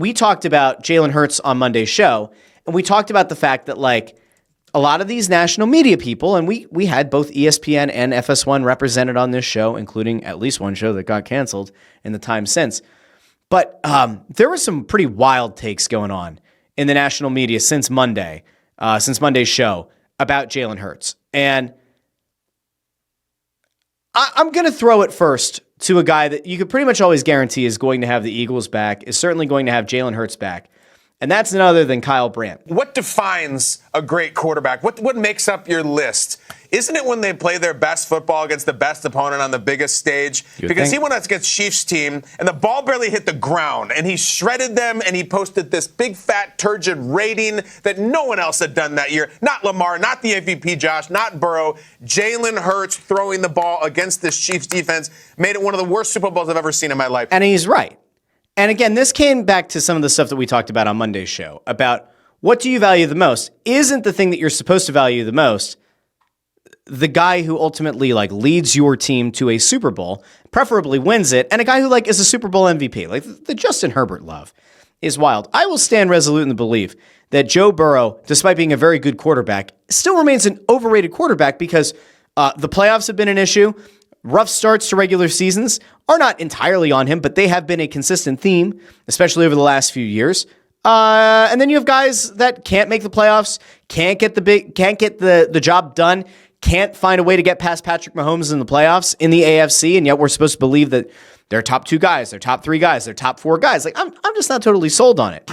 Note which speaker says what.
Speaker 1: we talked about Jalen Hurts on Monday's show, and we talked about the fact that like a lot of these national media people, and we had both ESPN and FS1 represented on this show, including at least one show that got canceled in the time since. But there were some pretty wild takes going on in the national media since Monday's show about Jalen Hurts. And I'm going to throw it first to a guy that you could pretty much always guarantee is going to have the Eagles back, is certainly going to have Jalen Hurts back. And that's none other than Kyle Brandt.
Speaker 2: What defines a great quarterback? What makes up your list? Isn't it when they play their best football against the best opponent on the biggest stage? Because he went up against Chiefs team, and the ball barely hit the ground, and he shredded them, and he posted this big, fat, turgid rating that no one else had done that year. Not Lamar, not the MVP Josh, not Burrow. Jalen Hurts throwing the ball against this Chiefs defense made it one of the worst Super Bowls I've ever seen in my life.
Speaker 1: And he's right. And again, this came back to some of the stuff that we talked about on Monday's show about what do you value the most? Isn't the thing that you're supposed to value the most the guy who ultimately like leads your team to a Super Bowl, preferably wins it, and a guy who like is a Super Bowl MVP? Like the Justin Herbert love is wild. I will stand resolute in the belief that Joe Burrow, despite being a very good quarterback, still remains an overrated quarterback because the playoffs have been an issue. Rough starts to regular seasons are not entirely on him, but they have been a consistent theme, especially over the last few years. And then you have guys that can't make the playoffs, can't get the job done, can't find a way to get past Patrick Mahomes in the playoffs in the AFC, and yet we're supposed to believe that they're top 2 guys, they're top 3 guys, they're top 4 guys. Like I'm just not totally sold on it.